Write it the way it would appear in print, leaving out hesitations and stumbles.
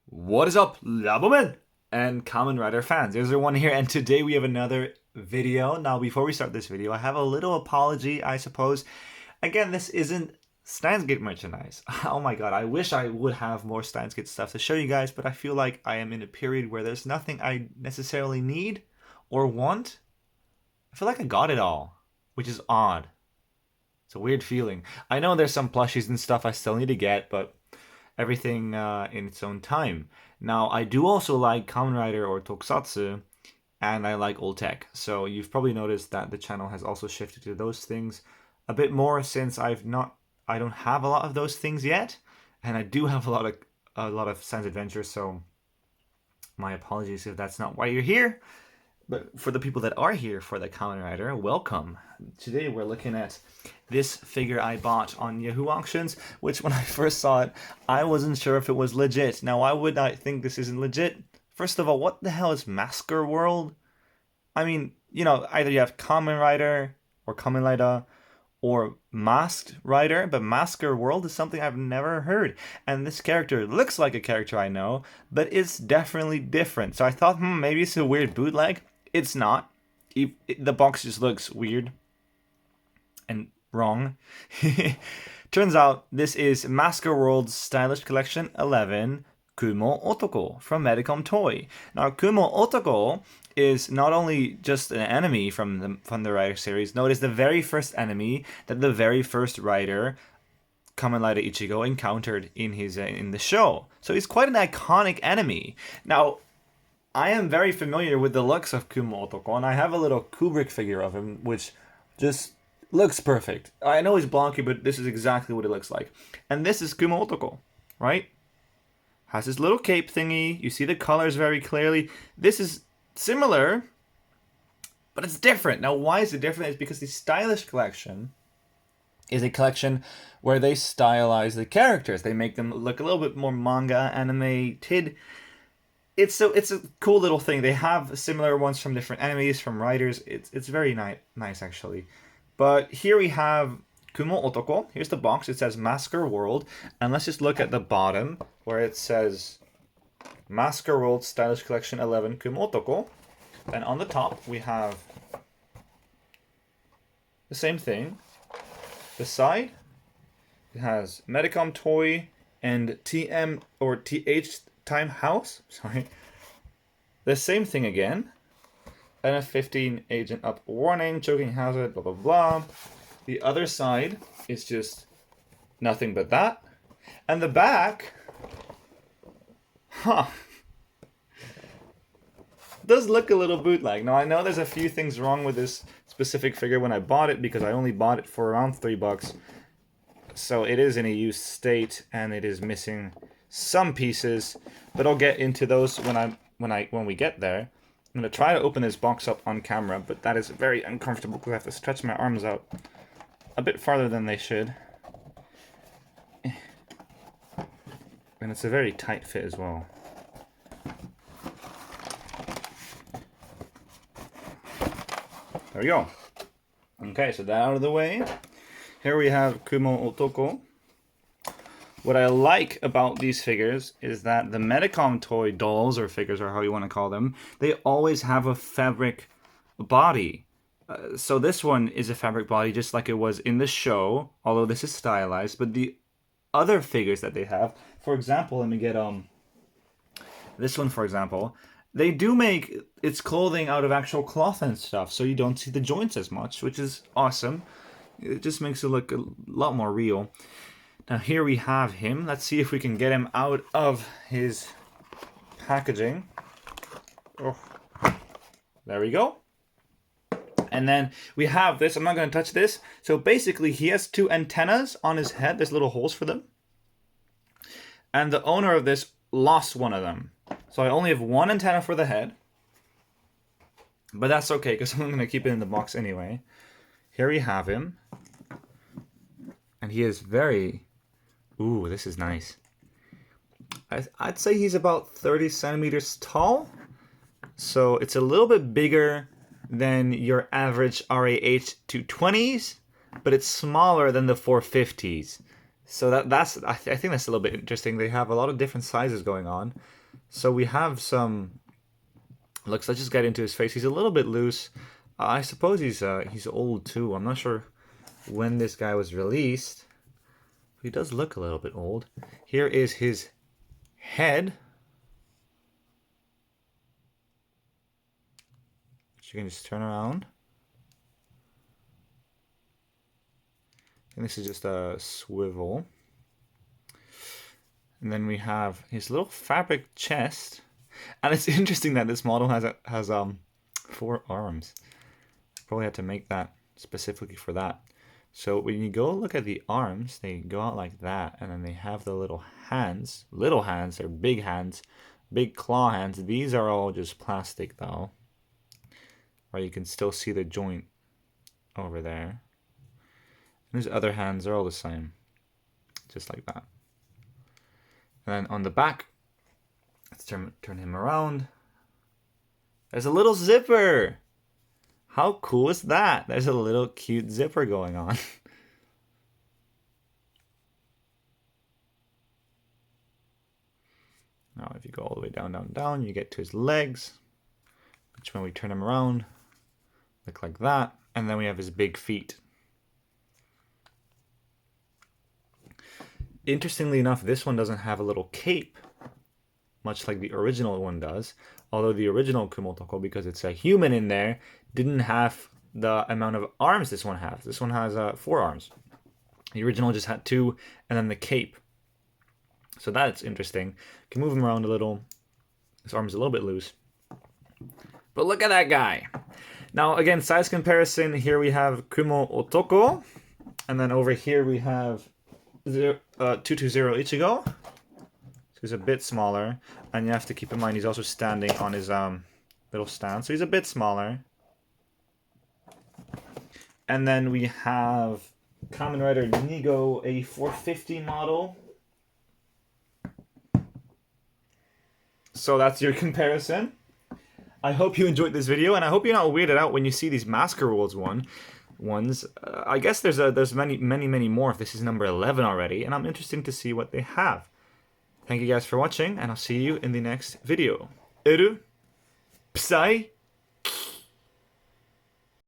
What is up, Labomen and Kamen Rider fans? There's one here, and today we have another video. Now, before we start this video, I have a little apology, I suppose. Again, this isn't Steins Gate merchandise. Oh my god, I wish I would have more Steins Gate stuff to show you guys, but I feel like I am in a period where there's nothing I necessarily need or want. I feel like I got it all, which is odd. It's a weird feeling. I know there's some plushies and stuff I still need to get, but everything in its own time. Now, I do also like Kamen Rider or Tokusatsu, and I like old tech. So you've probably noticed that the channel has also shifted to those things a bit more since I don't have a lot of those things yet, and I do have a lot of Science Adventure. So my apologies if that's not why you're here. But for the people that are here for the Kamen Rider, welcome. Today we're looking at this figure I bought on Yahoo Auctions, which when I first saw it, I wasn't sure if it was legit. Now, why would I think this isn't legit? First of all, what the hell is Masker World? I mean, either you have Kamen Rider or Kamen Rider or Masked Rider, but Masker World is something I've never heard. And this character looks like a character I know, but it's definitely different. So I thought, maybe it's a weird bootleg. It's not. The box just looks weird and wrong. Turns out this is Masker World's Stylish Collection 11 Kumo Otoko from Medicom Toy. Now, Kumo Otoko is not only just an enemy from the Rider series. No, it is the very first enemy that the very first Rider, Kamen Rider Ichigo, encountered in the show. So he's quite an iconic enemy. Now, I am very familiar with the looks of Kumo Otoko, and I have a little Kubrick figure of him, which just looks perfect. I know he's blocky, but this is exactly what it looks like. And this is Kumo Otoko, right? Has this little cape thingy. You see the colors very clearly. This is similar, but it's different. Now, why is it different? It's because the Stylish Collection is a collection where they stylize the characters. They make them look a little bit more manga animated. It's a cool little thing. They have similar ones from different enemies, from riders. It's very nice actually. But here we have Kumo Otoko. Here's the box. It says Masker World. And let's just look at the bottom where it says Masker World Stylish Collection 11 Kumo Otoko. And on the top we have the same thing. The side, it has Medicom Toy and TM or TH Time House. Sorry. The same thing again. And a 15 agent up warning, choking hazard, blah blah blah. The other side is just nothing but that. And the back, does look a little bootleg. Now, I know there's a few things wrong with this specific figure when I bought it, because I only bought it for around $3. So it is in a used state, and it is missing some pieces, but I'll get into those when we get there. I'm going to try to open this box up on camera, but that is very uncomfortable because I have to stretch my arms out a bit farther than they should. And it's a very tight fit as well. There we go. Okay, so that out of the way. Here we have Kumo Otoko. What I like about these figures is that the Medicom Toy dolls, or figures, or how you want to call them, they always have a fabric body. So this one is a fabric body just like it was in the show, although this is stylized. But the other figures that they have, for example, let me get this one, for example, they do make its clothing out of actual cloth and stuff, so you don't see the joints as much, which is awesome. It just makes it look a lot more real. Now here we have him. Let's see if we can get him out of his packaging. Oh, there we go. And then we have this. I'm not going to touch this. So basically he has two antennas on his head. There's little holes for them. And the owner of this lost one of them. So I only have one antenna for the head. But that's okay, because I'm going to keep it in the box anyway. Here we have him. And he is very... Ooh, this is nice. I'd say he's about 30 centimeters tall. So it's a little bit bigger than your average RAH 220s, but it's smaller than the 450s. So I think that's a little bit interesting. They have a lot of different sizes going on. So we have some. Let's just get into his face. He's a little bit loose. I suppose he's old too. I'm not sure when this guy was released. He does look a little bit old. Here is his head. Which you can just turn around. And this is just a swivel. And then we have his little fabric chest. And it's interesting that this model has 4 arms. Probably had to make that specifically for that. So when you go look at the arms, they go out like that, and then they have the little hands. Little hands, they're big hands, big claw hands. These are all just plastic though. Or you can still see the joint over there. And his other hands are all the same. Just like that. And then on the back, let's turn him around. There's a little zipper. How cool is that? There's a little cute zipper going on. Now if you go all the way down, down, down, you get to his legs, which when we turn him around, look like that. And then we have his big feet. Interestingly enough, this one doesn't have a little cape, much like the original one does. Although the original Kumo Otoko, because it's a human in there, didn't have the amount of arms this one has. This one has 4 arms. The original just had 2, and then the cape. So that's interesting. You can move him around a little. His arm's a little bit loose. But look at that guy. Now, again, size comparison. Here we have Kumo Otoko. And then over here we have 220 Ichigo. So he's a bit smaller. And you have to keep in mind he's also standing on his little stand. So he's a bit smaller. And then we have Kamen Rider Nigo, a 450 model. So that's your comparison. I hope you enjoyed this video, and I hope you're not weirded out when you see these Masker Worlds ones. I guess there's many more if this is number 11 already, and I'm interested to see what they have. Thank you guys for watching, and I'll see you in the next video. Eru, Psy.